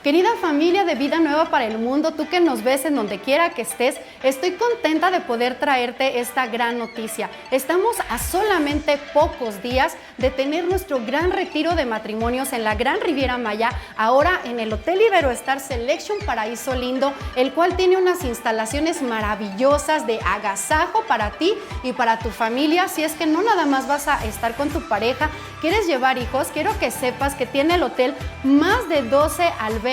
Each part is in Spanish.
Querida familia de Vida Nueva para el Mundo, tú que nos ves en donde quiera que estés, estoy contenta de poder traerte esta gran noticia. Estamos a solamente pocos días de tener nuestro gran retiro de matrimonios en la Gran Riviera Maya, ahora en el Hotel Iberoestar Selection Paraíso Lindo, el cual tiene unas instalaciones maravillosas de agasajo para ti y para tu familia. Si es que no nada más vas a estar con tu pareja, quieres llevar hijos, quiero que sepas que tiene el hotel más de 12 albercas,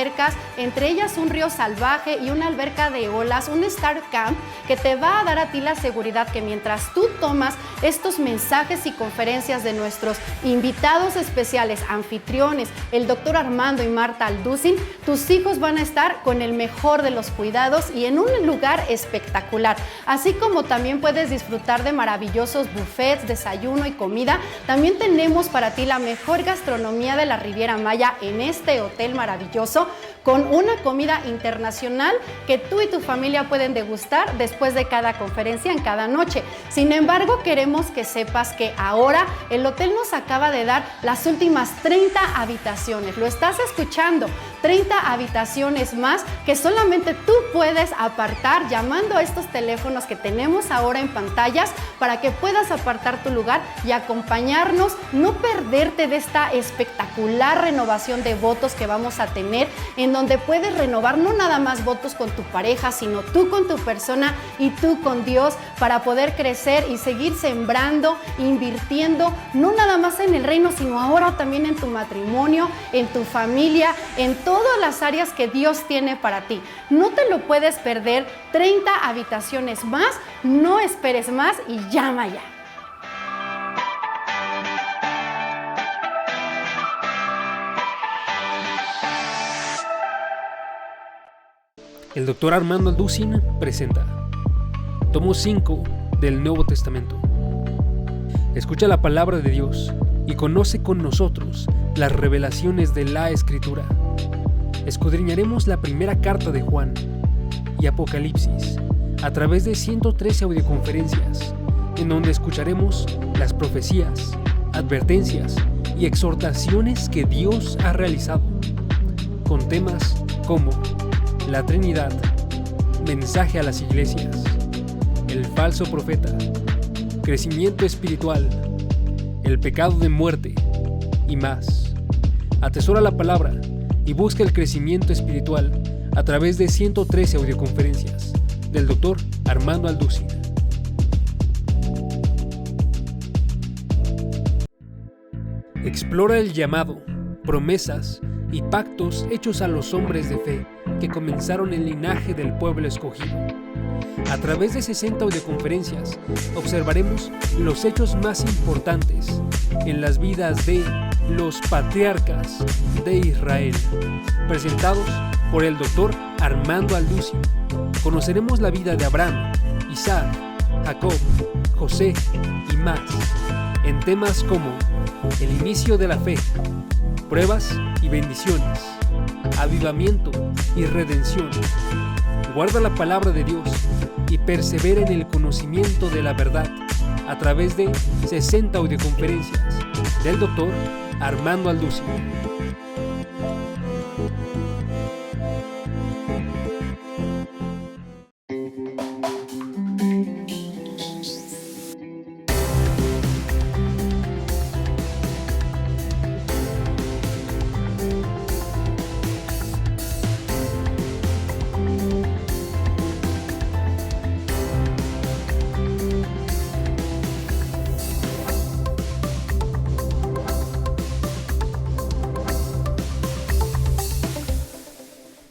entre ellas un río salvaje y una alberca de olas, un Star Camp que te va a dar a ti la seguridad que mientras tú tomas estos mensajes y conferencias de nuestros invitados especiales, anfitriones, el doctor Armando y Marta Alducin, tus hijos van a estar con el mejor de los cuidados y en un lugar espectacular. Así como también puedes disfrutar de maravillosos buffets, desayuno y comida, también tenemos para ti la mejor gastronomía de la Riviera Maya en este hotel maravilloso, con una comida internacional que tú y tu familia pueden degustar después de cada conferencia en cada noche. Sin embargo, queremos que sepas que ahora el hotel nos acaba de dar las últimas 30 habitaciones. ¿Lo estás escuchando? 30 habitaciones más que solamente tú puedes apartar llamando a estos teléfonos que tenemos ahora en pantallas para que puedas apartar tu lugar y acompañarnos, no perderte de esta espectacular renovación de votos que vamos a tener, en donde puedes renovar no nada más votos con tu pareja, sino tú con tu persona y tú con Dios, para poder crecer y seguir sembrando, invirtiendo, no nada más en el reino, sino ahora también en tu matrimonio, en tu familia, en todas las áreas que Dios tiene para ti. No te lo puedes perder, 30 habitaciones más, no esperes más y llama ya. El doctor Armando Alducin presenta Tomo 5 del Nuevo Testamento. Escucha la palabra de Dios y conoce con nosotros las revelaciones de la Escritura. Escudriñaremos la primera carta de Juan y Apocalipsis a través de 113 audioconferencias, en donde escucharemos las profecías, advertencias y exhortaciones que Dios ha realizado, con temas como la Trinidad, mensaje a las iglesias, el falso profeta, crecimiento espiritual, el pecado de muerte y más. Atesora la palabra y busca el crecimiento espiritual a través de 113 audioconferencias del Dr. Armando Alducin. Explora el llamado, promesas y pactos hechos a los hombres de fe que comenzaron el linaje del pueblo escogido. A través de 60 audioconferencias observaremos los hechos más importantes en las vidas de los patriarcas de Israel, presentados por el Dr. Armando Alducin. Conoceremos la vida de Abraham, Isaac, Jacob, José y más, en temas como el inicio de la fe, pruebas y bendiciones, avivamiento y redención. Guarda la palabra de Dios y persevera en el conocimiento de la verdad a través de 60 audioconferencias del Dr. Armando Alducin.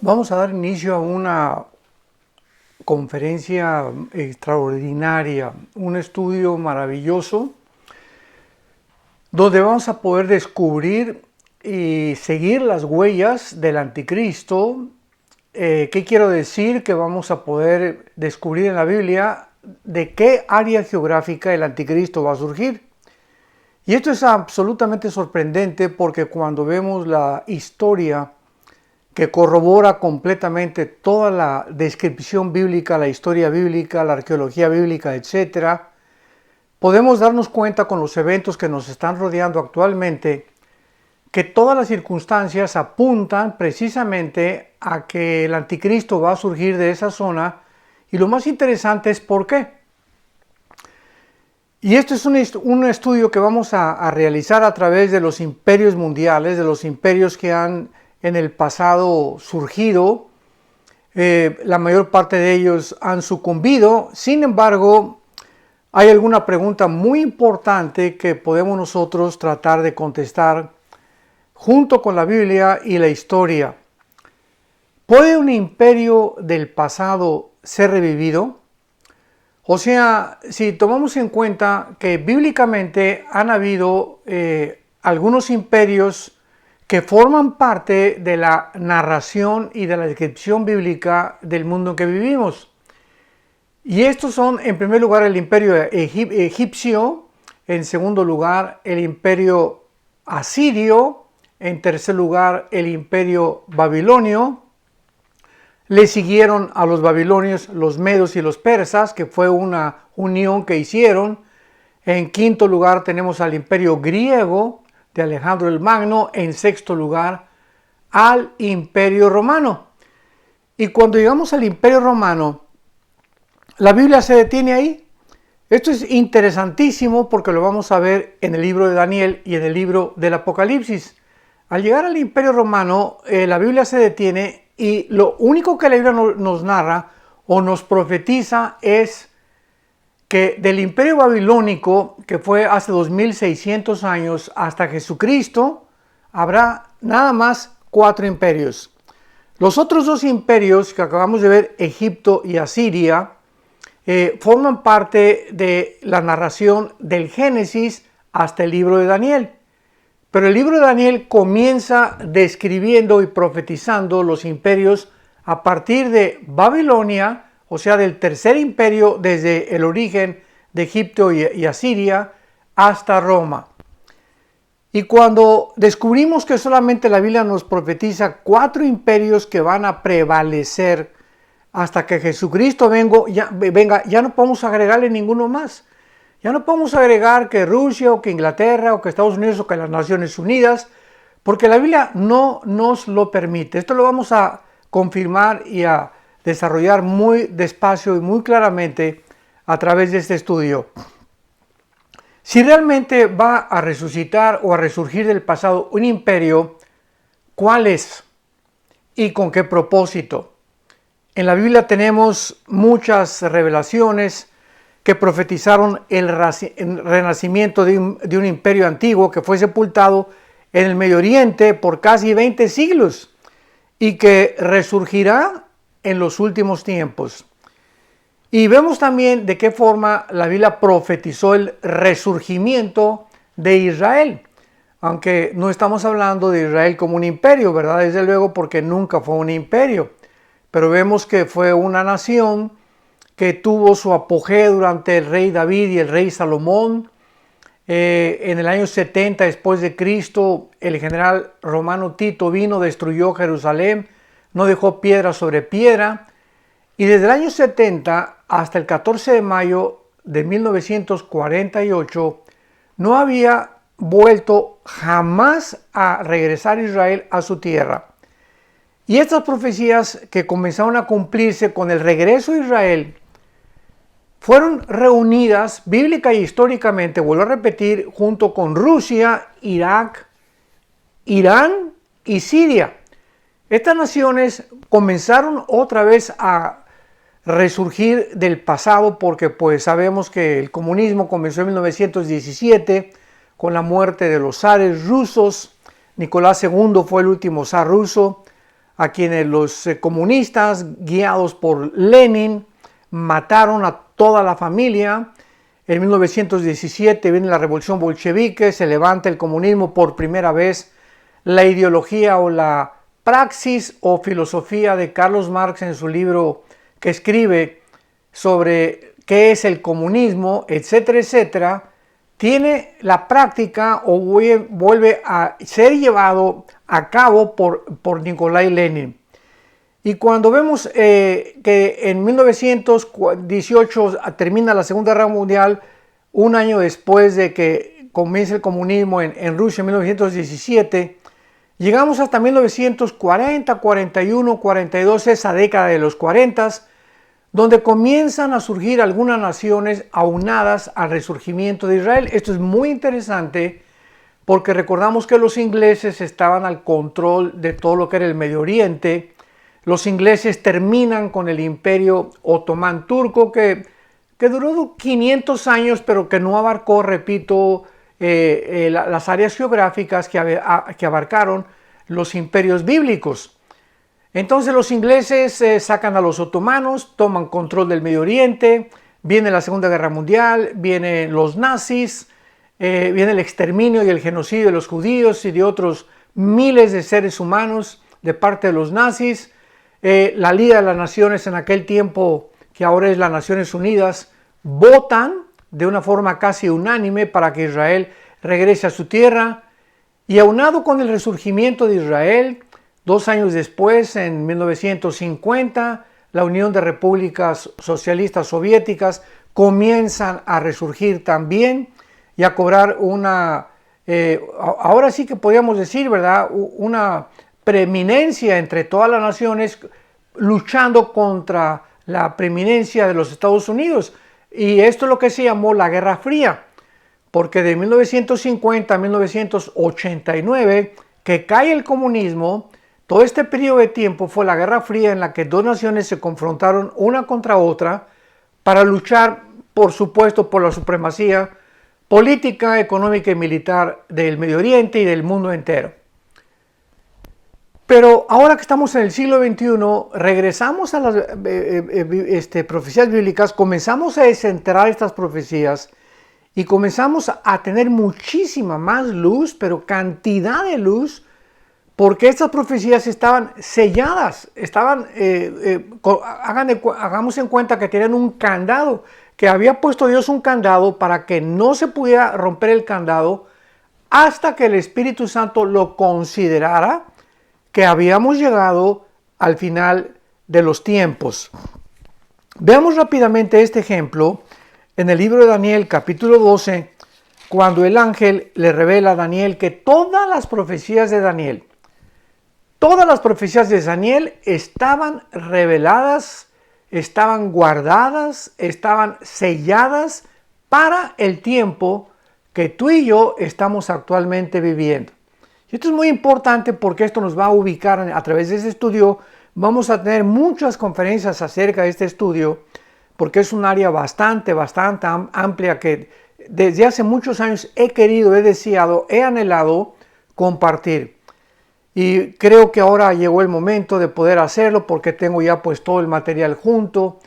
Vamos a dar inicio a una conferencia extraordinaria, un estudio maravilloso, donde vamos a poder descubrir y seguir las huellas del anticristo. ¿Qué quiero decir? Que vamos a poder descubrir en la Biblia de qué área geográfica el anticristo va a surgir. Y esto es absolutamente sorprendente, porque cuando vemos la historia que corrobora completamente toda la descripción bíblica, la historia bíblica, la arqueología bíblica, etc., podemos darnos cuenta con los eventos que nos están rodeando actualmente que todas las circunstancias apuntan precisamente a que el anticristo va a surgir de esa zona, y lo más interesante es por qué. Y esto es un estudio que vamos a realizar a través de los imperios mundiales, de los imperios que han en el pasado surgido. La mayor parte de ellos han sucumbido. Sin embargo, hay alguna pregunta muy importante que podemos nosotros tratar de contestar junto con la Biblia y la historia. ¿Puede un imperio del pasado ser revivido? O sea, si tomamos en cuenta que bíblicamente han habido algunos imperios que forman parte de la narración y de la descripción bíblica del mundo en que vivimos. Y estos son, en primer lugar, el imperio egipcio, en segundo lugar, el imperio asirio, en tercer lugar, el imperio babilonio. Le siguieron a los babilonios los medos y los persas, que fue una unión que hicieron. En quinto lugar tenemos al imperio griego de Alejandro el Magno. En sexto lugar al imperio romano. Y cuando llegamos al imperio romano, la Biblia se detiene ahí. Esto es interesantísimo porque lo vamos a ver en el libro de Daniel y en el libro del Apocalipsis. Al llegar al imperio romano, la Biblia se detiene. Y lo único que la Biblia nos narra o nos profetiza es que del imperio babilónico, que fue hace 2600 años, hasta Jesucristo, habrá nada más 4 imperios. Los otros 2 imperios que acabamos de ver, Egipto y Asiria, forman parte de la narración del Génesis hasta el libro de Daniel. Pero el libro de Daniel comienza describiendo y profetizando los imperios a partir de Babilonia, o sea, del tercer imperio desde el origen de Egipto y Asiria hasta Roma. Y cuando descubrimos que solamente la Biblia nos profetiza 4 imperios que van a prevalecer hasta que Jesucristo venga, ya no podemos agregarle ninguno más. Ya no podemos agregar que Rusia o que Inglaterra o que Estados Unidos o que las Naciones Unidas, porque la Biblia no nos lo permite. Esto lo vamos a confirmar y a desarrollar muy despacio y muy claramente a través de este estudio. Si realmente va a resucitar o a resurgir del pasado un imperio, ¿cuál es? ¿Y con qué propósito? En la Biblia tenemos muchas revelaciones que profetizaron el renacimiento de un imperio antiguo que fue sepultado en el Medio Oriente por casi 20 siglos y que resurgirá en los últimos tiempos. Y vemos también de qué forma la Biblia profetizó el resurgimiento de Israel, aunque no estamos hablando de Israel como un imperio, ¿verdad? Desde luego, porque nunca fue un imperio, pero vemos que fue una nación que tuvo su apogeo durante el rey David y el rey Salomón. En el año 70 después de Cristo, el general romano Tito vino, destruyó Jerusalén, no dejó piedra sobre piedra, y desde el año 70 hasta el 14 de mayo de 1948 no había vuelto jamás a regresar Israel a su tierra. Y estas profecías que comenzaron a cumplirse con el regreso de Israel fueron reunidas bíblica y históricamente, vuelvo a repetir, junto con Rusia, Irak, Irán y Siria. Estas naciones comenzaron otra vez a resurgir del pasado porque pues sabemos que el comunismo comenzó en 1917 con la muerte de los zares rusos. Nicolás II fue el último zar ruso, a quienes los comunistas, guiados por Lenin, mataron a toda la familia. En 1917 viene la revolución bolchevique, se levanta el comunismo por primera vez. La ideología o la praxis o filosofía de Carlos Marx en su libro que escribe sobre qué es el comunismo, etcétera, etcétera, tiene la práctica o vuelve a ser llevado a cabo por Nikolai Lenin. Y cuando vemos que en 1918 termina la Segunda Guerra Mundial, un año después de que comience el comunismo en Rusia en 1917, Llegamos hasta 1940, 41, 42, esa década de los 40, donde comienzan a surgir algunas naciones aunadas al resurgimiento de Israel. Esto es muy interesante porque recordamos que los ingleses estaban al control de todo lo que era el Medio Oriente. Los ingleses terminan con el imperio otomán turco que duró 500 años, pero que no abarcó, repito, las áreas geográficas que abarcaron los imperios bíblicos. Entonces los ingleses sacan a los otomanos, toman control del Medio Oriente, viene la Segunda Guerra Mundial, vienen los nazis, viene el exterminio y el genocidio de los judíos y de otros miles de seres humanos de parte de los nazis. La Liga de las Naciones, en aquel tiempo que ahora es las Naciones Unidas, votan de una forma casi unánime para que Israel regrese a su tierra. Y aunado con el resurgimiento de Israel, 2 años después, en 1950, la Unión de Repúblicas Socialistas Soviéticas comienzan a resurgir también y a cobrar una, ahora sí que podríamos decir, ¿verdad?, una preeminencia entre todas las naciones, luchando contra la preeminencia de los Estados Unidos. Y esto es lo que se llamó la Guerra Fría, porque de 1950 a 1989, que cae el comunismo, todo este periodo de tiempo fue la Guerra Fría en la que dos naciones se confrontaron una contra otra para luchar, por supuesto, por la supremacía política, económica y militar del Medio Oriente y del mundo entero. Pero ahora que estamos en el siglo XXI, regresamos a las profecías bíblicas, comenzamos a desenterrar estas profecías y comenzamos a tener muchísima más luz, pero cantidad de luz, porque estas profecías estaban selladas, hagamos en cuenta que tenían un candado, que había puesto Dios un candado para que no se pudiera romper el candado hasta que el Espíritu Santo lo considerara que habíamos llegado al final de los tiempos. Veamos rápidamente este ejemplo en el libro de Daniel, capítulo 12, cuando el ángel le revela a Daniel que todas las profecías de Daniel estaban reveladas, estaban guardadas, estaban selladas para el tiempo que tú y yo estamos actualmente viviendo. Y esto es muy importante porque esto nos va a ubicar a través de este estudio. Vamos a tener muchas conferencias acerca de este estudio porque es un área bastante amplia que desde hace muchos años he querido, he deseado, he anhelado compartir. Y creo que ahora llegó el momento de poder hacerlo porque tengo ya pues todo el material junto.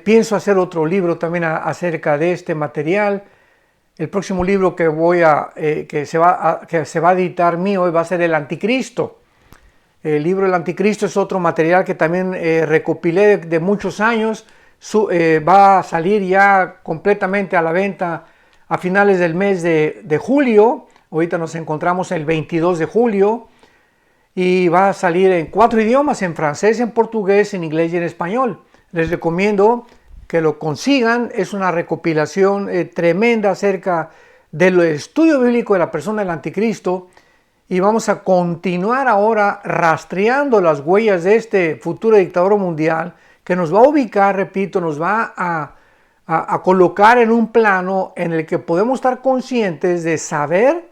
Pienso hacer otro libro también acerca de este material. El próximo libro que que se va a editar mío va a ser El Anticristo. El libro El Anticristo es otro material que también recopilé de muchos años. Va a salir ya completamente a la venta a finales del mes de julio. Ahorita nos encontramos el 22 de julio. Y va a salir en 4 idiomas, en francés, en portugués, en inglés y en español. Les recomiendo que lo consigan. Es una recopilación tremenda acerca del estudio bíblico de la persona del anticristo. Y vamos a continuar ahora rastreando las huellas de este futuro dictador mundial que nos va a ubicar, repito, nos va a colocar en un plano en el que podemos estar conscientes de saber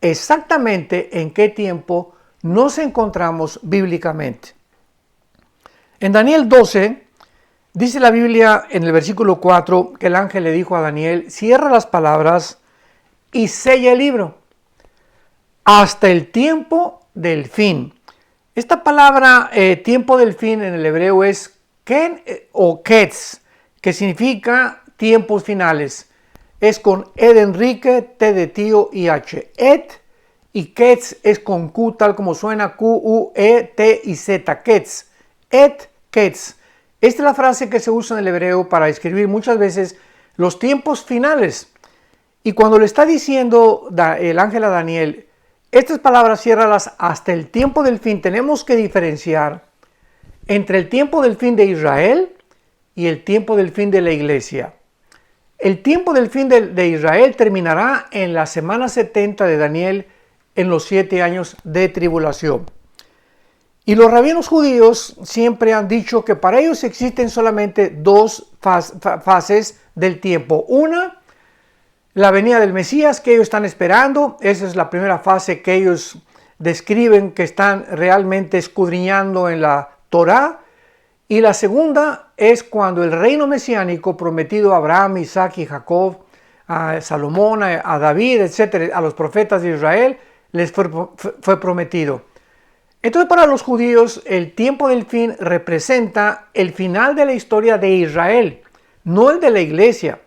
exactamente en qué tiempo nos encontramos bíblicamente. En Daniel 12, dice la Biblia en el versículo 4 que el ángel le dijo a Daniel: cierra las palabras y sella el libro hasta el tiempo del fin. Esta palabra tiempo del fin en el hebreo es ken o ketz, que significa tiempos finales. Es con E de Enrique, T de tío y H. Y ketz es con Q, tal como suena, Q, U, E, T y Z, ketz. Ketz. Esta es la frase que se usa en el hebreo para describir muchas veces los tiempos finales. Y cuando le está diciendo el ángel a Daniel, estas palabras ciérralas hasta el tiempo del fin, tenemos que diferenciar entre el tiempo del fin de Israel y el tiempo del fin de la iglesia. El tiempo del fin de Israel terminará en la semana 70 de Daniel en los 7 años de tribulación. Y los rabinos judíos siempre han dicho que para ellos existen solamente dos fases del tiempo. Una, la venida del Mesías que ellos están esperando. Esa es la primera fase que ellos describen que están realmente escudriñando en la Torá. Y la segunda es cuando el reino mesiánico prometido a Abraham, Isaac y Jacob, a Salomón, a David, etcétera, a los profetas de Israel, les fue prometido. Entonces, para los judíos, el tiempo del fin representa el final de la historia de Israel, no el de la iglesia,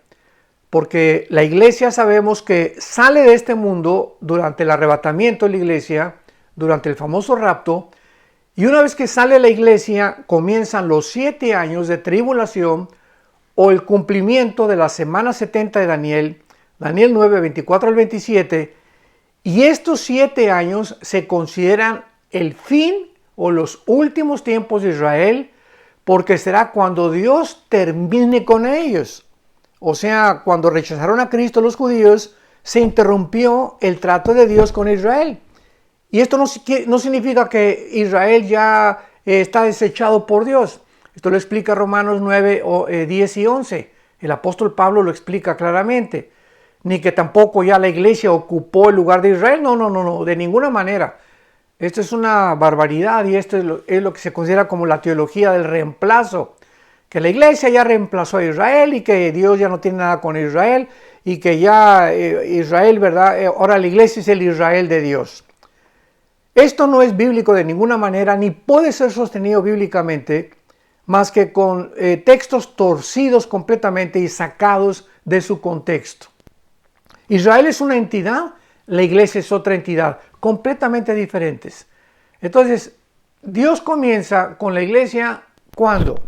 porque la iglesia sabemos que sale de este mundo durante el arrebatamiento de la iglesia, durante el famoso rapto, y una vez que sale la iglesia, comienzan los 7 años de tribulación o el cumplimiento de la semana 70 de Daniel, Daniel 9, 24 al 27, y estos 7 años se consideran el fin o los últimos tiempos de Israel, porque será cuando Dios termine con ellos. O sea, cuando rechazaron a Cristo los judíos, se interrumpió el trato de Dios con Israel. Y esto no significa que Israel ya está desechado por Dios. Esto lo explica Romanos 9, 10 y 11. El apóstol Pablo lo explica claramente. Ni que tampoco ya la iglesia ocupó el lugar de Israel. No, de ninguna manera. Esto es una barbaridad y esto es lo que se considera como la teología del reemplazo. Que la iglesia ya reemplazó a Israel y que Dios ya no tiene nada con Israel y que ya Israel, ¿verdad? Ahora la iglesia es el Israel de Dios. Esto no es bíblico de ninguna manera ni puede ser sostenido bíblicamente más que con textos torcidos completamente y sacados de su contexto. Israel es una entidad, la iglesia es otra entidad, completamente diferentes. Entonces, Dios comienza con la iglesia, ¿cuándo?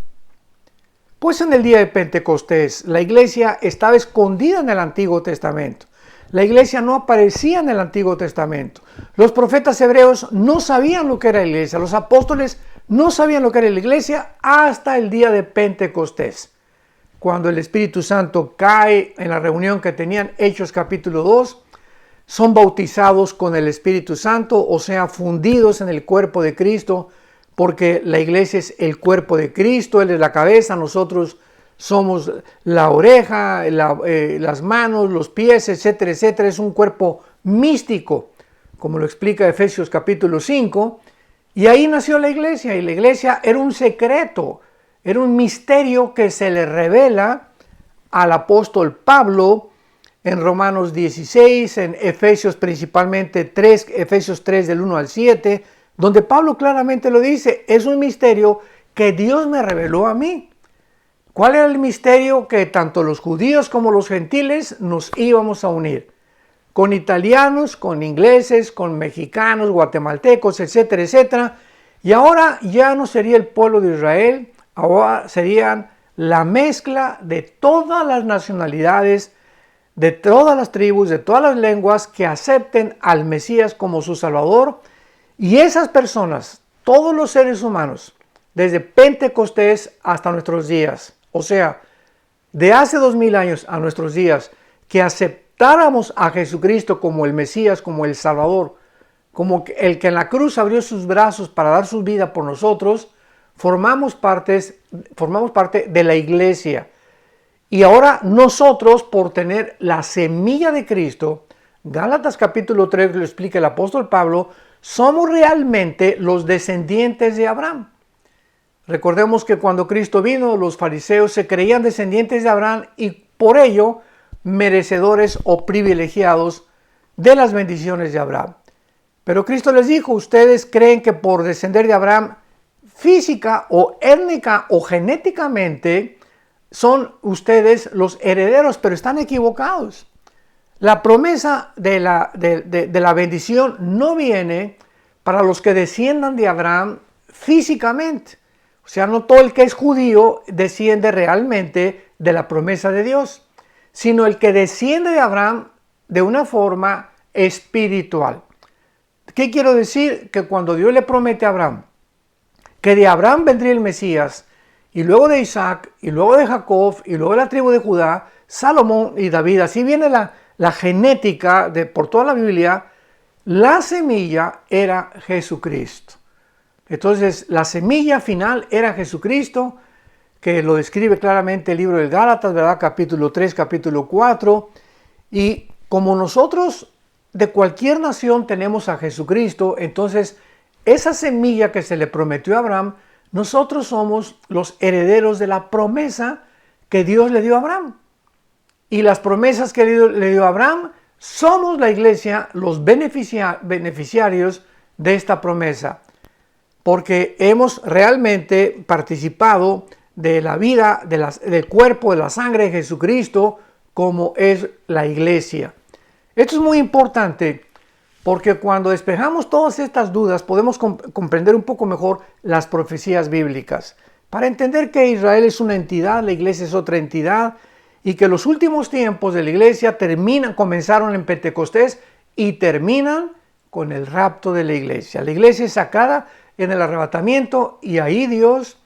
Pues en el día de Pentecostés. La iglesia estaba escondida en el Antiguo Testamento. La iglesia no aparecía en el Antiguo Testamento. Los profetas hebreos no sabían lo que era la iglesia. Los apóstoles no sabían lo que era la iglesia hasta el día de Pentecostés. Cuando el Espíritu Santo cae en la reunión que tenían, Hechos capítulo 2, son bautizados con el Espíritu Santo, o sea, fundidos en el cuerpo de Cristo, porque la iglesia es el cuerpo de Cristo, Él es la cabeza, nosotros somos la oreja, las manos, los pies, etcétera, etcétera. Es un cuerpo místico, como lo explica Efesios capítulo 5, y ahí nació la iglesia, y la iglesia era un secreto, era un misterio que se le revela al apóstol Pablo en Romanos 16, en Efesios principalmente 3, Efesios 3 del 1 al 7, donde Pablo claramente lo dice, es un misterio que Dios me reveló a mí. ¿Cuál era el misterio? Que tanto los judíos como los gentiles nos íbamos a unir. Con italianos, con ingleses, con mexicanos, guatemaltecos, etcétera, etcétera. Y ahora ya no sería el pueblo de Israel, ahora serían la mezcla de todas las nacionalidades, de todas las tribus, de todas las lenguas que acepten al Mesías como su Salvador. Y esas personas, todos los seres humanos, desde Pentecostés hasta nuestros días, o sea, de hace 2000 años a nuestros días, que aceptáramos a Jesucristo como el Mesías, como el Salvador, como el que en la cruz abrió sus brazos para dar su vida por nosotros, formamos parte de la iglesia. Y ahora nosotros, por tener la semilla de Cristo, Gálatas capítulo 3 lo explica el apóstol Pablo, somos realmente los descendientes de Abraham. Recordemos que cuando Cristo vino, los fariseos se creían descendientes de Abraham y por ello merecedores o privilegiados de las bendiciones de Abraham. Pero Cristo les dijo, ustedes creen que por descender de Abraham física o étnica o genéticamente son ustedes los herederos, pero están equivocados. La promesa de la bendición no viene para los que desciendan de Abraham físicamente. O sea, no todo el que es judío desciende realmente de la promesa de Dios, sino el que desciende de Abraham de una forma espiritual. ¿Qué quiero decir? Que cuando Dios le promete a Abraham que de Abraham vendría el Mesías, y luego de Isaac, y luego de Jacob, y luego de la tribu de Judá, Salomón y David, así viene la genética por toda la Biblia, La semilla era Jesucristo. Entonces, la semilla final era Jesucristo, que lo describe claramente el libro de Gálatas, ¿verdad? Capítulo 3, capítulo 4. Y como nosotros de cualquier nación tenemos a Jesucristo, entonces esa semilla que se le prometió a Abraham, nosotros somos los herederos de la promesa que Dios le dio a Abraham. Y las promesas que le dio a Abraham, somos la iglesia, los beneficiarios de esta promesa. Porque hemos realmente participado de la vida, del cuerpo, de la sangre de Jesucristo, como es la iglesia. Esto es muy importante porque cuando despejamos todas estas dudas podemos comprender un poco mejor las profecías bíblicas. Para entender que Israel es una entidad, la iglesia es otra entidad y que los últimos tiempos de la iglesia comenzaron en Pentecostés y terminan con el rapto de la iglesia. La iglesia es sacada en el arrebatamiento y ahí Dios,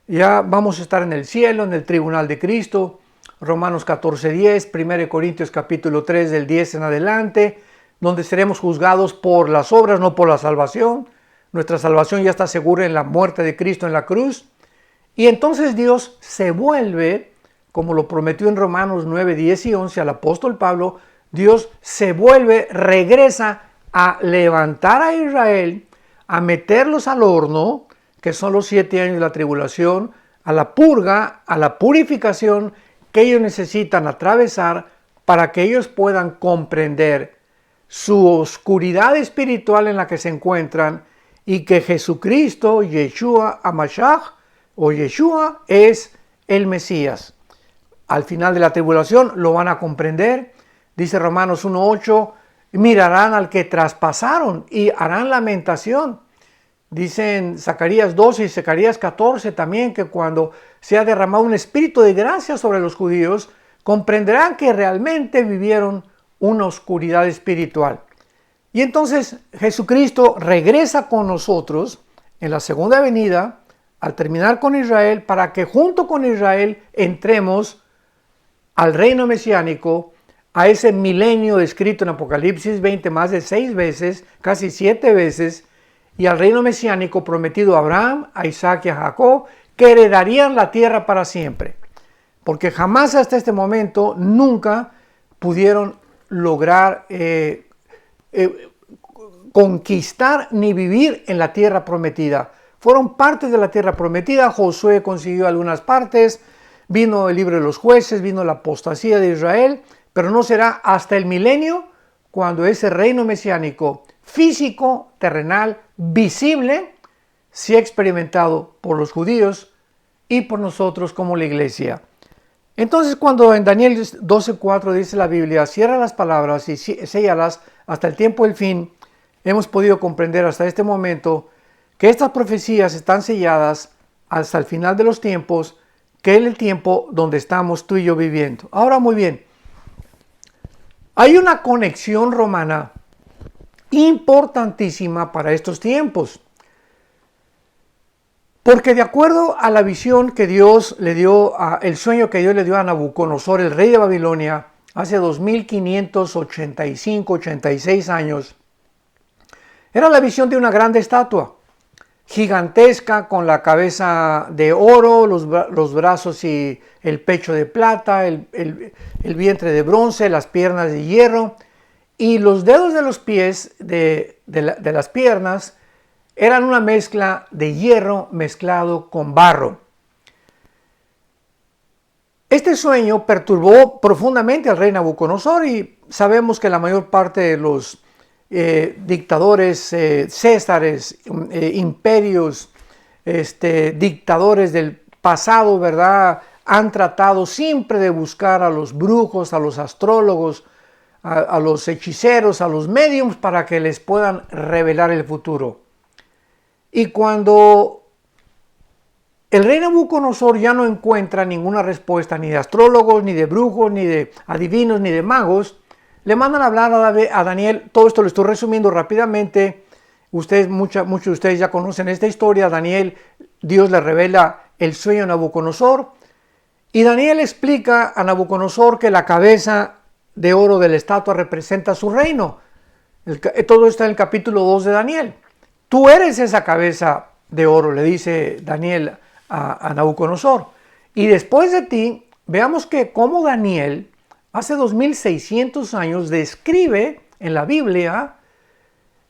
ya vamos a estar en el cielo, en el tribunal de Cristo. Romanos 14:10, 1 Corintios capítulo 3 del 10 en adelante, donde seremos juzgados por las obras, no por la salvación. Nuestra salvación ya está segura en la muerte de Cristo en la cruz. Y entonces Dios se vuelve, como lo prometió en Romanos 9, 10 y 11 al apóstol Pablo, Dios se vuelve, regresa a levantar a Israel, a meterlos al horno, que son los 7 años de la tribulación, a la purga, a la purificación que ellos necesitan atravesar para que ellos puedan comprender su oscuridad espiritual en la que se encuentran y que Jesucristo, Yeshua HaMashiach o Yeshua es el Mesías. Al final de la tribulación lo van a comprender. Dice Romanos 1:8, mirarán al que traspasaron y harán lamentación. Dice en Zacarías 12 y Zacarías 14 también que cuando se ha derramado un espíritu de gracia sobre los judíos, comprenderán que realmente vivieron una oscuridad espiritual. Y entonces Jesucristo regresa con nosotros en la segunda venida, al terminar con Israel, para que junto con Israel entremos al reino mesiánico, a ese milenio descrito en Apocalipsis 20 más de 6 veces, casi 7 veces, y al reino mesiánico prometido a Abraham, a Isaac y a Jacob, que heredarían la tierra para siempre. Porque jamás hasta este momento nunca pudieron lograr conquistar ni vivir en la tierra prometida. Fueron partes de la tierra prometida. Josué consiguió algunas partes, vino el libro de los jueces, vino la apostasía de Israel, pero no será hasta el milenio cuando ese reino mesiánico físico, terrenal, visible, sea experimentado por los judíos y por nosotros como la iglesia. Entonces, cuando en Daniel 12:4 dice la Biblia, cierra las palabras y séllalas hasta el tiempo del fin, hemos podido comprender hasta este momento que estas profecías están selladas hasta el final de los tiempos, que es el tiempo donde estamos tú y yo viviendo. Ahora, muy bien, hay una conexión romana importantísima para estos tiempos. Porque de acuerdo a la visión que Dios le dio, el sueño que Dios le dio a Nabucodonosor, el rey de Babilonia, hace 2585-86 años, era la visión de una grande estatua, gigantesca, con la cabeza de oro, los brazos y el pecho de plata, el vientre de bronce, las piernas de hierro, y los dedos de los pies de las piernas eran una mezcla de hierro mezclado con barro. Este sueño perturbó profundamente al rey Nabucodonosor y sabemos que la mayor parte de los dictadores, césares, imperios, dictadores del pasado, ¿verdad?, han tratado siempre de buscar a los brujos, a los astrólogos, a los hechiceros, a los médiums para que les puedan revelar el futuro. Y cuando el rey Nabucodonosor ya no encuentra ninguna respuesta ni de astrólogos, ni de brujos, ni de adivinos, ni de magos, le mandan a hablar a Daniel. Todo esto lo estoy resumiendo rápidamente. Muchos de ustedes ya conocen esta historia. Daniel, Dios le revela el sueño a Nabucodonosor. Y Daniel explica a Nabucodonosor que la cabeza de oro de la estatua representa su reino. Todo está en el capítulo 2 de Daniel. Tú eres esa cabeza de oro, le dice Daniel a Nabucodonosor. Y después de ti, veamos que como Daniel, hace 2600 años, describe en la Biblia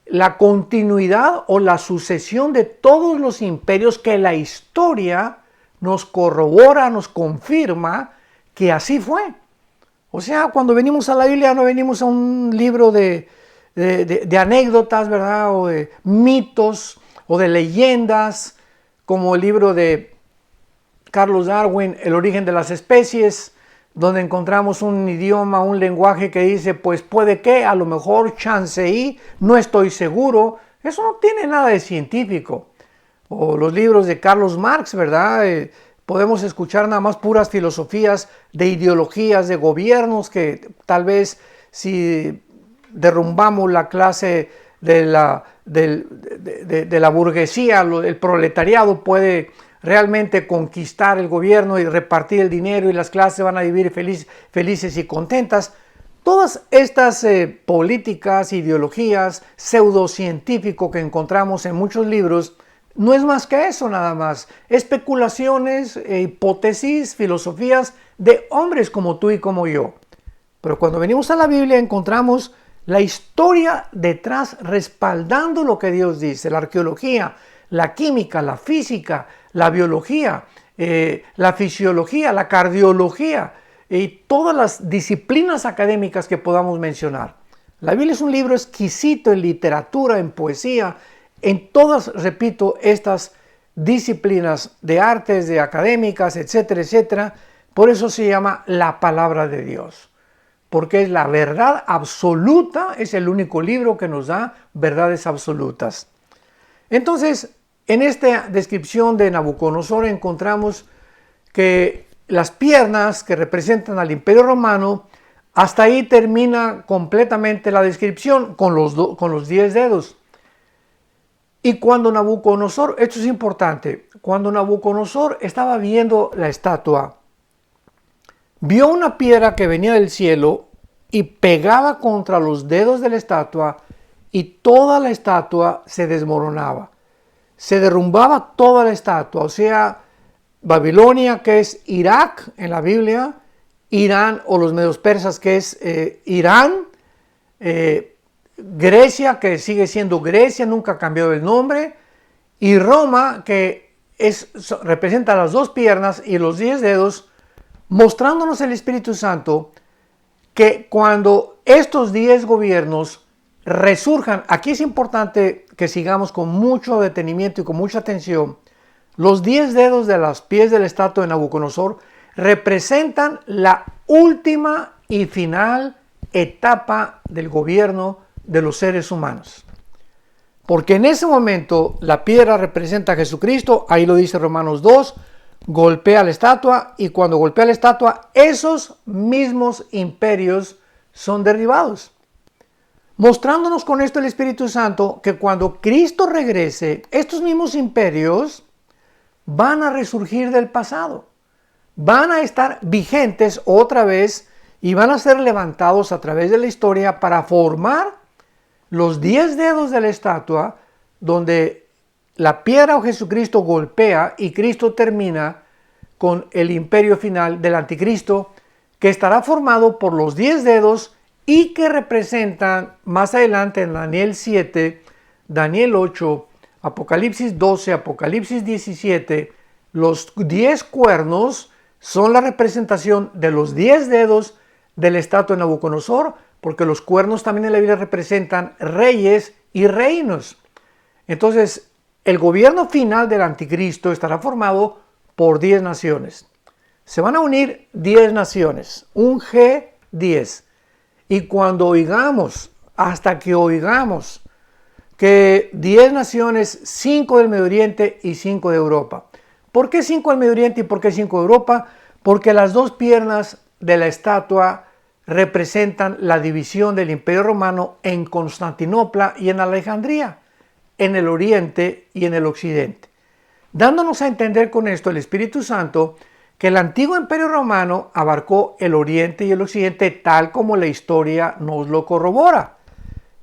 la continuidad o la sucesión de todos los imperios que la historia nos corrobora, nos confirma que así fue. O sea, cuando venimos a la Biblia no venimos a un libro de anécdotas, ¿verdad? O de mitos o de leyendas, como el libro de Carlos Darwin, El origen de las especies, donde encontramos un idioma, un lenguaje que dice, pues puede que, a lo mejor, chance y, no estoy seguro. Eso no tiene nada de científico. O los libros de Carlos Marx, ¿verdad? Podemos escuchar nada más puras filosofías de ideologías, de gobiernos, que tal vez si derrumbamos la clase de la burguesía, el proletariado puede realmente conquistar el gobierno y repartir el dinero y las clases van a vivir felices y contentas. Todas estas políticas, ideologías, pseudocientífico que encontramos en muchos libros, no es más que eso nada más. Especulaciones, hipótesis, filosofías de hombres como tú y como yo. Pero cuando venimos a la Biblia encontramos la historia detrás respaldando lo que Dios dice. La arqueología, la química, la física, la biología, la fisiología, la cardiología y todas las disciplinas académicas que podamos mencionar. La Biblia es un libro exquisito en literatura, en poesía, en todas, repito, estas disciplinas de artes, de académicas, etcétera, etcétera. Por eso se llama la palabra de Dios, porque es la verdad absoluta, es el único libro que nos da verdades absolutas. Entonces, en esta descripción de Nabucodonosor encontramos que las piernas que representan al Imperio Romano, hasta ahí termina completamente la descripción con los 10 dedos. Y cuando Nabucodonosor, esto es importante, cuando Nabucodonosor estaba viendo la estatua, vio una piedra que venía del cielo y pegaba contra los dedos de la estatua y toda la estatua se desmoronaba. Se derrumbaba toda la estatua, o sea, Babilonia, que es Irak en la Biblia, Irán o los medios persas, que es Irán, Grecia, que sigue siendo Grecia, nunca ha cambiado el nombre, y Roma, que representa las dos piernas y los 10 dedos, mostrándonos el Espíritu Santo que cuando estos 10 gobiernos resurjan, aquí es importante que sigamos con mucho detenimiento y con mucha atención, los 10 dedos de los pies de la estatua de Nabucodonosor representan la última y final etapa del gobierno de los seres humanos. Porque en ese momento la piedra representa a Jesucristo, ahí lo dice Romanos 2, golpea la estatua y cuando golpea la estatua, esos mismos imperios son derribados. Mostrándonos con esto el Espíritu Santo que cuando Cristo regrese, estos mismos imperios van a resurgir del pasado. Van a estar vigentes otra vez y van a ser levantados a través de la historia para formar los 10 dedos de la estatua donde la piedra o Jesucristo golpea y Cristo termina con el imperio final del anticristo que estará formado por los 10 dedos y que representan más adelante en Daniel 7, Daniel 8, Apocalipsis 12, Apocalipsis 17, los 10 cuernos son la representación de los 10 dedos de la estatua de Nabucodonosor, porque los cuernos también en la Biblia representan reyes y reinos. Entonces, el gobierno final del anticristo estará formado por 10 naciones. Se van a unir 10 naciones, un G10. Y cuando oigamos, hasta que oigamos, que 10 naciones, 5 del Medio Oriente y 5 de Europa. ¿Por qué 5 del Medio Oriente y por qué 5 de Europa? Porque las dos piernas de la estatua representan la división del Imperio Romano en Constantinopla y en Alejandría, en el Oriente y en el Occidente. Dándonos a entender con esto el Espíritu Santo que el antiguo Imperio Romano abarcó el Oriente y el Occidente tal como la historia nos lo corrobora.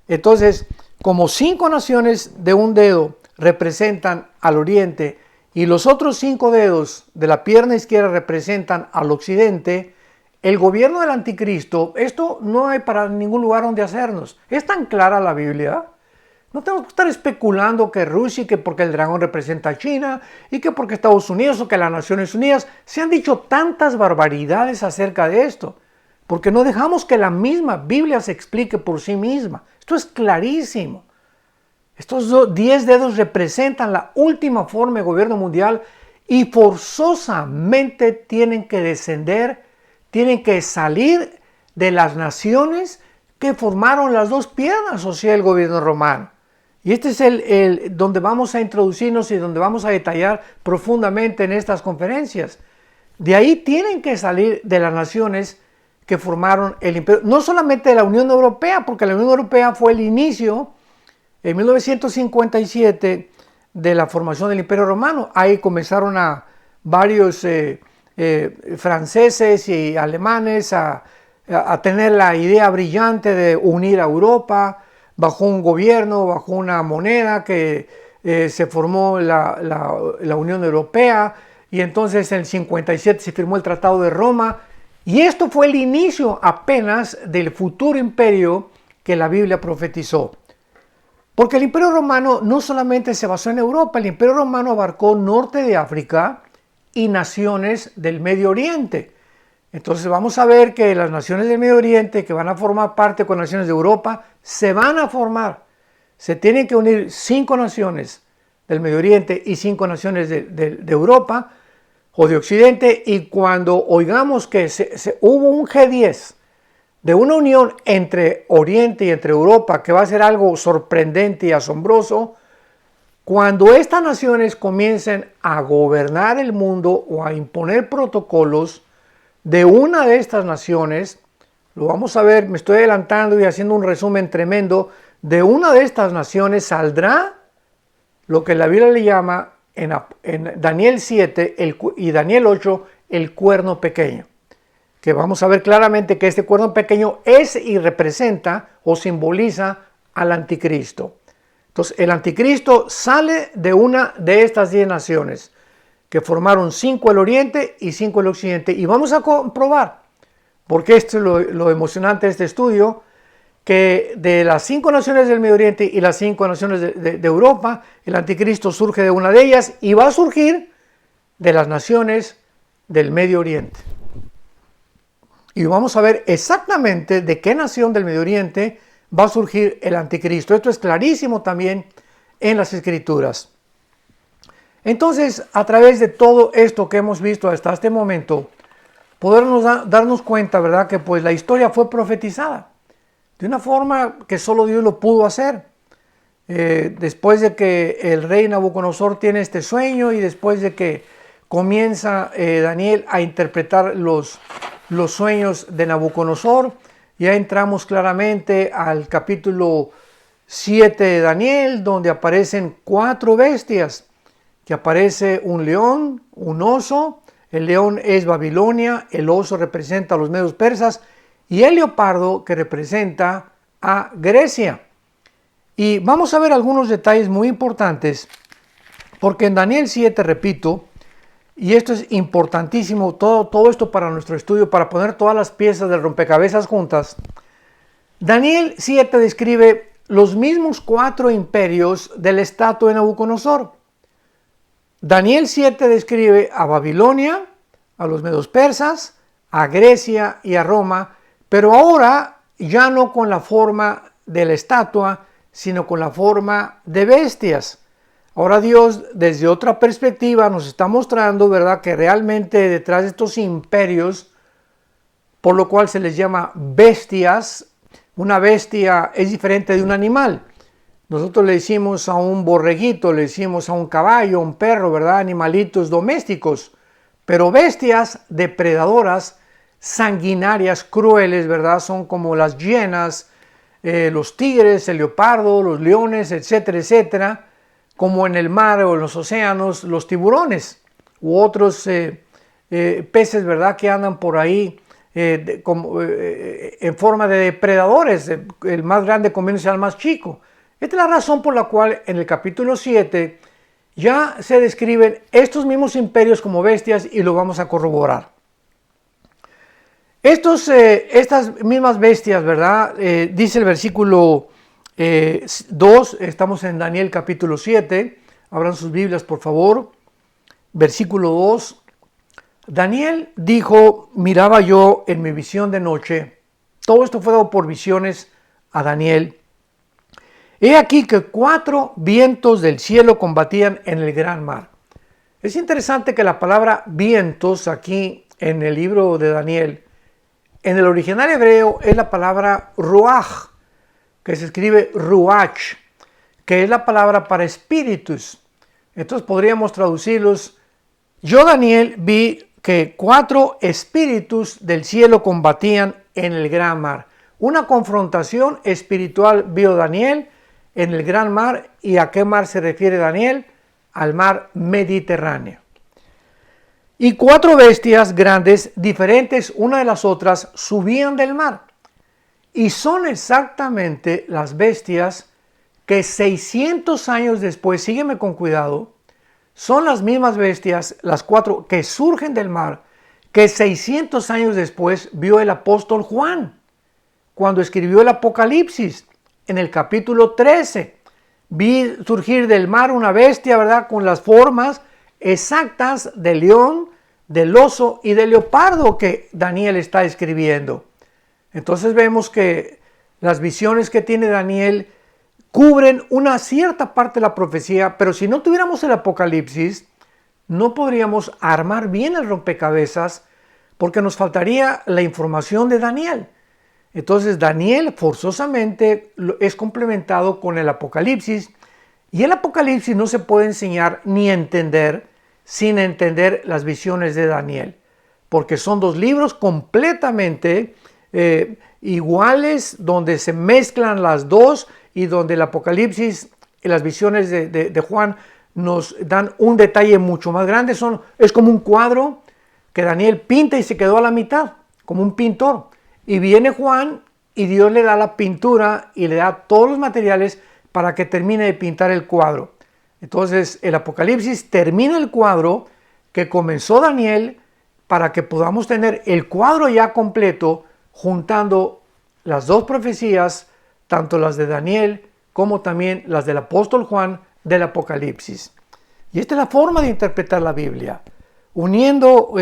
Entonces, como 5 naciones de un dedo representan al oriente y los otros 5 dedos de la pierna izquierda representan al occidente, el gobierno del anticristo, esto no hay para ningún lugar donde hacernos. Es tan clara la Biblia. No tenemos que estar especulando que Rusia y que porque el dragón representa a China y que porque Estados Unidos o que las Naciones Unidas. Se han dicho tantas barbaridades acerca de esto, porque no dejamos que la misma Biblia se explique por sí misma. Esto es clarísimo. Estos 10 dedos representan la última forma de gobierno mundial y forzosamente tienen que descender, tienen que salir de las naciones que formaron las dos piernas, o sea, el gobierno romano. Y este es el donde vamos a introducirnos y donde vamos a detallar profundamente en estas conferencias. De ahí tienen que salir de las naciones que formaron el imperio, no solamente de la Unión Europea, porque la Unión Europea fue el inicio en 1957 de la formación del Imperio Romano. Ahí comenzaron a varios franceses y alemanes a tener la idea brillante de unir a Europa bajo un gobierno, bajo una moneda que se formó la Unión Europea, y entonces en el 57 se firmó el Tratado de Roma, y esto fue el inicio apenas del futuro imperio que la Biblia profetizó. Porque el Imperio Romano no solamente se basó en Europa, el Imperio Romano abarcó norte de África y naciones del Medio Oriente. Entonces vamos a ver que las naciones del Medio Oriente que van a formar parte con naciones de Europa se van a formar. Se tienen que unir 5 naciones del Medio Oriente y 5 naciones de Europa o de Occidente, y cuando oigamos que hubo un G10 de una unión entre Oriente y entre Europa, que va a ser algo sorprendente y asombroso, cuando estas naciones comiencen a gobernar el mundo o a imponer protocolos de una de estas naciones, lo vamos a ver, me estoy adelantando y haciendo un resumen tremendo, de una de estas naciones saldrá lo que la Biblia le llama en Daniel 7 y Daniel 8 el cuerno pequeño, que vamos a ver claramente que este cuerno pequeño es y representa o simboliza al anticristo. Entonces el anticristo sale de una de estas 10 naciones que formaron 5 el oriente y 5 el occidente, y vamos a comprobar, porque esto es lo emocionante de este estudio, que de las 5 naciones del Medio Oriente y las 5 naciones de Europa, el anticristo surge de una de ellas y va a surgir de las naciones del Medio Oriente. Y vamos a ver exactamente de qué nación del Medio Oriente va a surgir el anticristo. Esto es clarísimo también en las Escrituras. Entonces, a través de todo esto que hemos visto hasta este momento, podernos darnos cuenta, ¿verdad?, que pues la historia fue profetizada de una forma que solo Dios lo pudo hacer. Después de que el rey Nabucodonosor tiene este sueño y después de que comienza Daniel a interpretar los sueños de Nabucodonosor, ya entramos claramente al capítulo 7 de Daniel, donde aparecen 4 bestias, que aparece un león, un oso. El león es Babilonia, el oso representa a los medios persas y el leopardo que representa a Grecia. Y vamos a ver algunos detalles muy importantes, porque en Daniel 7, repito, y esto es importantísimo, todo esto para nuestro estudio, para poner todas las piezas del rompecabezas juntas. Daniel 7 describe los mismos 4 imperios del estatua de Nabucodonosor. Daniel 7 describe a Babilonia, a los medos persas, a Grecia y a Roma, pero ahora ya no con la forma de la estatua, sino con la forma de bestias. Ahora Dios, desde otra perspectiva, nos está mostrando, ¿verdad?, que realmente detrás de estos imperios, por lo cual se les llama bestias, una bestia es diferente de un animal. Nosotros le decimos a un borreguito, le decimos a un caballo, a un perro, ¿verdad?, animalitos domésticos, pero bestias depredadoras, sanguinarias, crueles, ¿verdad?, son como las hienas, los tigres, el leopardo, los leones, etcétera, etcétera, como en el mar o en los océanos, los tiburones u otros peces, ¿verdad?, que andan por ahí en forma de depredadores, el más grande comiéndose al más chico. Esta es la razón por la cual en el capítulo 7 ya se describen estos mismos imperios como bestias y lo vamos a corroborar. Estas mismas bestias, ¿verdad? Dice el versículo 2, estamos en Daniel capítulo 7, abran sus Biblias por favor, versículo 2. Daniel dijo, miraba yo en mi visión de noche, todo esto fue dado por visiones a Daniel. He aquí que 4 vientos del cielo combatían en el gran mar. Es interesante que la palabra vientos aquí en el libro de Daniel, en el original hebreo es la palabra ruach, que se escribe ruach, que es la palabra para espíritus. Entonces podríamos traducirlos, yo Daniel vi que 4 espíritus del cielo combatían en el gran mar. Una confrontación espiritual vio Daniel en el gran mar. ¿Y a qué mar se refiere Daniel? Al mar Mediterráneo. Y 4 bestias grandes, diferentes una de las otras, subían del mar. Y son exactamente las bestias que 600 años después, sígueme con cuidado, son las mismas bestias, las 4 que surgen del mar, que 600 años después vio el apóstol Juan, cuando escribió el Apocalipsis, en el capítulo 13. Vi surgir del mar una bestia, ¿verdad?, con las formas exactas del león, del oso y del leopardo que Daniel está escribiendo. Entonces vemos que las visiones que tiene Daniel cubren una cierta parte de la profecía, pero si no tuviéramos el Apocalipsis, no podríamos armar bien el rompecabezas porque nos faltaría la información de Daniel. Entonces Daniel forzosamente es complementado con el Apocalipsis y el Apocalipsis no se puede enseñar ni entender sin entender las visiones de Daniel, porque son 2 libros completamente iguales, donde se mezclan las 2 y donde el Apocalipsis y las visiones de Juan nos dan un detalle mucho más grande. Es como un cuadro que Daniel pinta y se quedó a la mitad, como un pintor. Y viene Juan y Dios le da la pintura y le da todos los materiales para que termine de pintar el cuadro. Entonces el Apocalipsis termina el cuadro que comenzó Daniel para que podamos tener el cuadro ya completo, juntando las 2 profecías, tanto las de Daniel como también las del apóstol Juan del Apocalipsis. Y esta es la forma de interpretar la Biblia, uniendo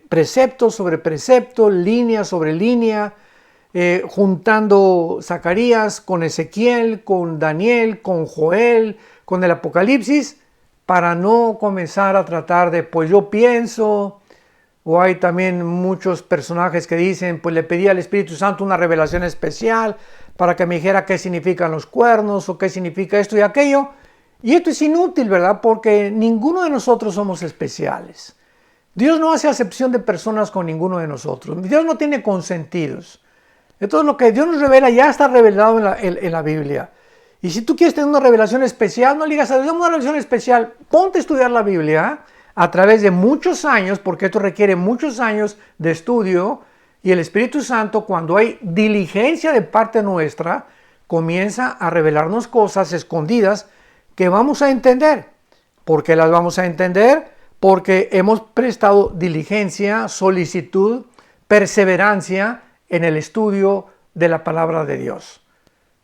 precepto sobre precepto, línea sobre línea, juntando Zacarías con Ezequiel, con Daniel, con Joel, con el Apocalipsis, para no comenzar a tratar de, pues yo pienso, o hay también muchos personajes que dicen, pues le pedí al Espíritu Santo una revelación especial para que me dijera qué significan los cuernos o qué significa esto y aquello. Y esto es inútil, ¿verdad? Porque ninguno de nosotros somos especiales. Dios no hace acepción de personas con ninguno de nosotros. Dios no tiene consentidos. Entonces lo que Dios nos revela ya está revelado en la Biblia. Y si tú quieres tener una revelación especial, no le digas a Dios, dame una revelación especial. Ponte a estudiar la Biblia a través de muchos años, porque esto requiere muchos años de estudio. Y el Espíritu Santo, cuando hay diligencia de parte nuestra, comienza a revelarnos cosas escondidas que vamos a entender. ¿Por qué las vamos a entender? Porque hemos prestado diligencia, solicitud, perseverancia en el estudio de la palabra de Dios.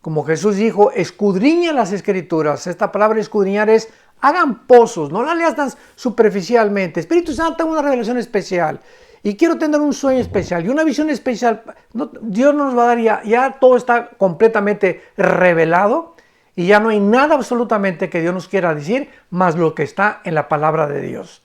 Como Jesús dijo, escudriña las Escrituras. Esta palabra escudriñar es, hagan pozos, no la leas tan superficialmente. Espíritu Santo, tengo una revelación especial y quiero tener un sueño especial y una visión especial. No, Dios nos va a dar ya todo está completamente revelado y ya no hay nada absolutamente que Dios nos quiera decir más lo que está en la palabra de Dios.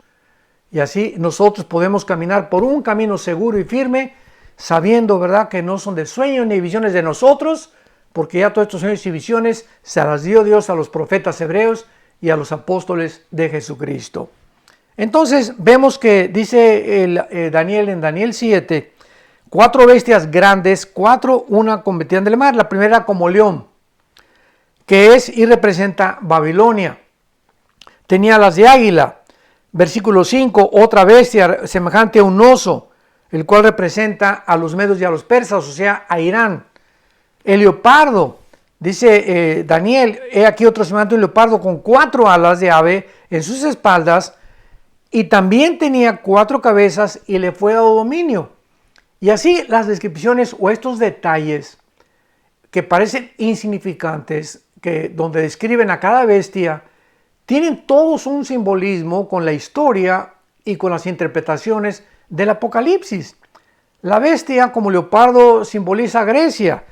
Y así nosotros podemos caminar por un camino seguro y firme, sabiendo, ¿verdad?, que no son de sueños ni visiones de nosotros, porque ya todos estos sueños y visiones se las dio Dios a los profetas hebreos y a los apóstoles de Jesucristo. Entonces vemos que dice Daniel en Daniel 7, 4 bestias grandes, una combatían del mar. La primera como león, que es y representa Babilonia. Tenía las de águila. Versículo 5, otra bestia semejante a un oso. el cual representa a los medos y a los persas, o sea, a Irán. El leopardo, dice Daniel, he aquí otro semejante un leopardo con 4 alas de ave en sus espaldas, y también tenía 4 cabezas y le fue dado dominio. Y así las descripciones o estos detalles que parecen insignificantes, donde describen a cada bestia, tienen todos un simbolismo con la historia y con las interpretaciones del Apocalipsis. La bestia como leopardo simboliza a Grecia,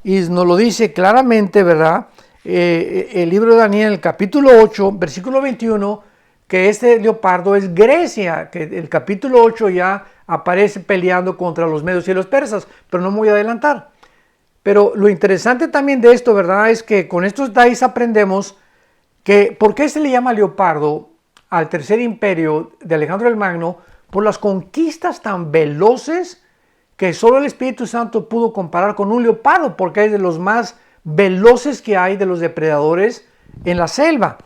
y nos lo dice claramente, ¿verdad? El libro de Daniel, el capítulo 8, versículo 21, que este leopardo es Grecia, que el capítulo 8 ya aparece peleando contra los medos y los persas, pero no me voy a adelantar. Pero lo interesante también de esto, ¿verdad?, es que con estos detalles aprendemos que ¿por qué se le llama leopardo al tercer imperio de Alejandro el Magno? Por las conquistas tan veloces que solo el Espíritu Santo pudo comparar con un leopardo, porque es de los más veloces que hay de los depredadores en la selva.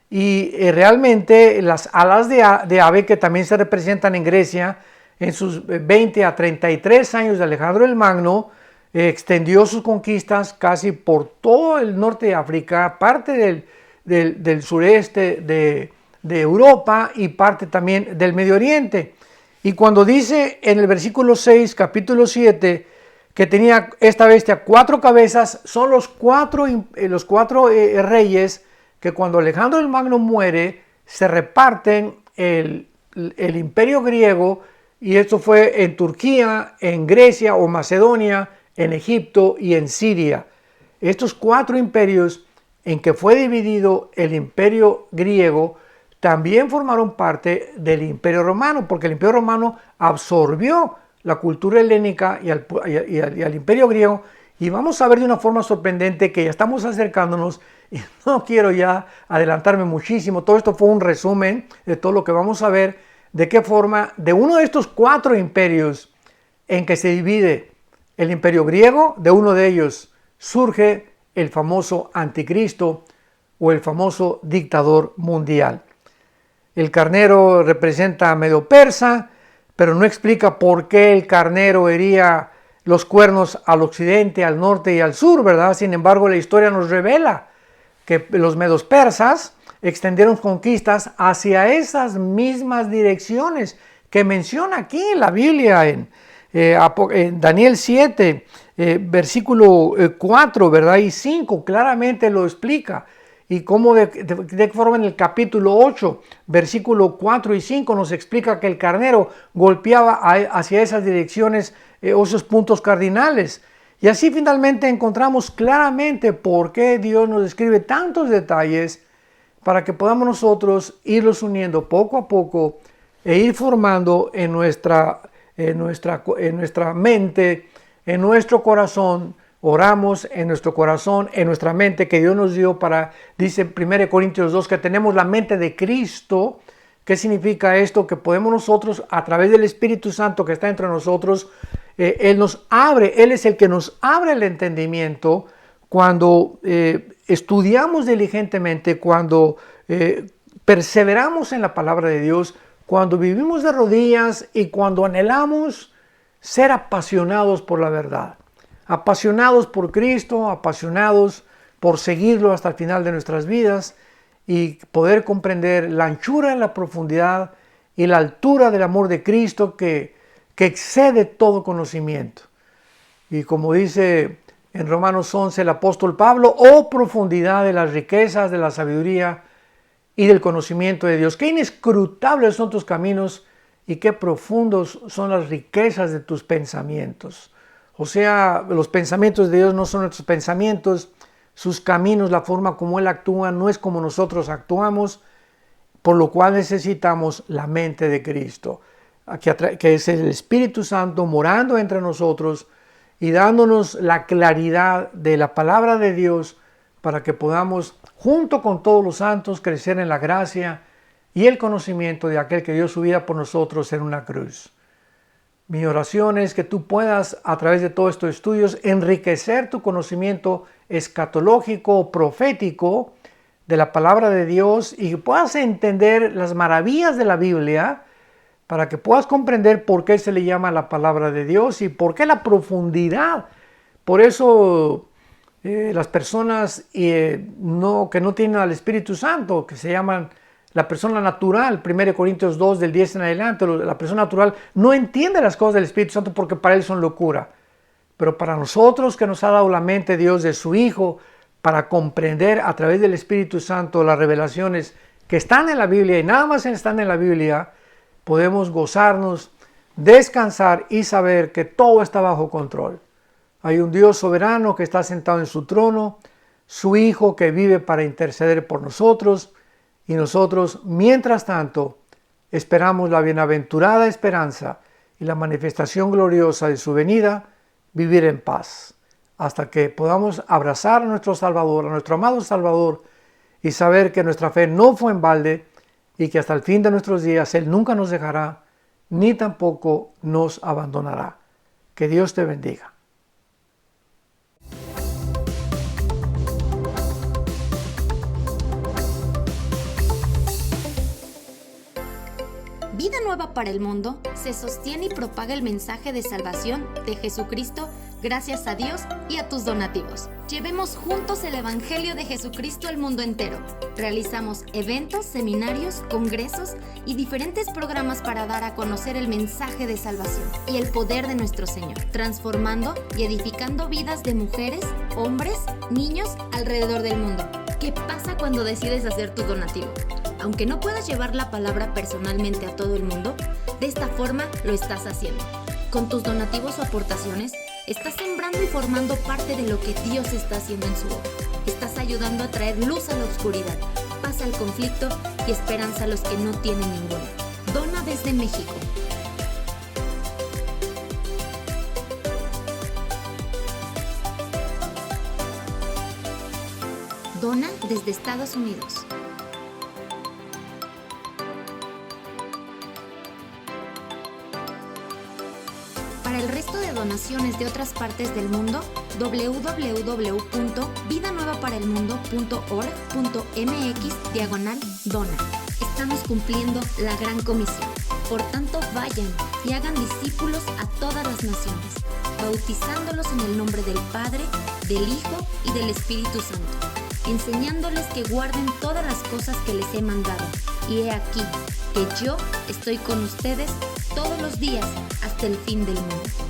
Y realmente las alas de ave, que también se representan en Grecia, en sus 20 a 33 años de Alejandro el Magno, extendió sus conquistas casi por todo el norte de África, parte del sureste de Europa y parte también del Medio Oriente. Y cuando dice en el versículo 6, capítulo 7, que tenía esta bestia 4 cabezas, son los cuatro reyes que cuando Alejandro el Magno muere, se reparten el imperio griego, y esto fue en Turquía, en Grecia o Macedonia, en Egipto y en Siria. Estos 4 imperios en que fue dividido el imperio griego también formaron parte del imperio romano, porque el imperio romano absorbió la cultura helénica y al imperio griego. Y vamos a ver de una forma sorprendente que ya estamos acercándonos, y no quiero ya adelantarme muchísimo. Todo esto fue un resumen de todo lo que vamos a ver, de qué forma de uno de estos 4 imperios en que se divide el imperio griego, de uno de ellos surge el famoso anticristo o el famoso dictador mundial. El carnero representa a Medo Persa, pero no explica por qué el carnero hería los cuernos al occidente, al norte y al sur, ¿verdad? Sin embargo, la historia nos revela que los medos persas extendieron conquistas hacia esas mismas direcciones que menciona aquí en la Biblia, en Daniel 7, versículo 4, ¿verdad? Y 5, claramente lo explica. Y cómo de forma en el capítulo 8, versículo 4 y 5 nos explica que el carnero golpeaba hacia esas direcciones o esos puntos cardinales. Y así finalmente encontramos claramente por qué Dios nos describe tantos detalles para que podamos nosotros irlos uniendo poco a poco e ir formando en nuestra mente, en nuestro corazón. Oramos en nuestro corazón, en nuestra mente que Dios nos dio para, dice 1 Corintios 2, que tenemos la mente de Cristo. ¿Qué significa esto? Que podemos nosotros, a través del Espíritu Santo que está entre nosotros, Él nos abre, Él es el que nos abre el entendimiento cuando estudiamos diligentemente, cuando perseveramos en la palabra de Dios, cuando vivimos de rodillas y cuando anhelamos ser apasionados por la verdad. Apasionados por Cristo, apasionados por seguirlo hasta el final de nuestras vidas y poder comprender la anchura, la profundidad y la altura del amor de Cristo que excede todo conocimiento. Y como dice en Romanos 11 el apóstol Pablo, oh profundidad de las riquezas, de la sabiduría y del conocimiento de Dios. Qué inescrutables son tus caminos y qué profundos son las riquezas de tus pensamientos. O sea, los pensamientos de Dios no son nuestros pensamientos, sus caminos, la forma como Él actúa, no es como nosotros actuamos, por lo cual necesitamos la mente de Cristo, que es el Espíritu Santo morando entre nosotros y dándonos la claridad de la palabra de Dios para que podamos, junto con todos los santos, crecer en la gracia y el conocimiento de aquel que dio su vida por nosotros en una cruz. Mi oración es que tú puedas, a través de todos estos estudios, enriquecer tu conocimiento escatológico, profético, de la palabra de Dios, y que puedas entender las maravillas de la Biblia, para que puedas comprender por qué se le llama la palabra de Dios y por qué la profundidad. Por eso las personas que no tienen al Espíritu Santo, que se llaman la persona natural, 1 Corintios 2 del 10 en adelante, la persona natural no entiende las cosas del Espíritu Santo porque para él son locura. Pero para nosotros, que nos ha dado la mente Dios de su Hijo, para comprender a través del Espíritu Santo las revelaciones que están en la Biblia y nada más están en la Biblia, podemos gozarnos, descansar y saber que todo está bajo control. Hay un Dios soberano que está sentado en su trono, su Hijo que vive para interceder por nosotros, y nosotros, mientras tanto, esperamos la bienaventurada esperanza y la manifestación gloriosa de su venida, vivir en paz, hasta que podamos abrazar a nuestro Salvador, a nuestro amado Salvador, y saber que nuestra fe no fue en balde y que hasta el fin de nuestros días Él nunca nos dejará, ni tampoco nos abandonará. Que Dios te bendiga. Vida Nueva para el Mundo se sostiene y propaga el mensaje de salvación de Jesucristo gracias a Dios y a tus donativos. Llevemos juntos el Evangelio de Jesucristo al mundo entero. Realizamos eventos, seminarios, congresos y diferentes programas para dar a conocer el mensaje de salvación y el poder de nuestro Señor, transformando y edificando vidas de mujeres, hombres, niños alrededor del mundo. ¿Qué pasa cuando decides hacer tu donativo? Aunque no puedas llevar la palabra personalmente a todo el mundo, de esta forma lo estás haciendo. Con tus donativos o aportaciones, estás sembrando y formando parte de lo que Dios está haciendo en su obra. Estás ayudando a traer luz a la oscuridad, paz al conflicto y esperanza a los que no tienen ninguna. Dona desde México. Dona desde Estados Unidos. Para el resto de donaciones de otras partes del mundo, www.vidanuevaparaelmundo.org.mx/dona. Estamos cumpliendo la gran comisión. Por tanto, vayan y hagan discípulos a todas las naciones, bautizándolos en el nombre del Padre, del Hijo y del Espíritu Santo, enseñándoles que guarden todas las cosas que les he mandado. Y he aquí que yo estoy con ustedes todos los días hasta el fin del mundo.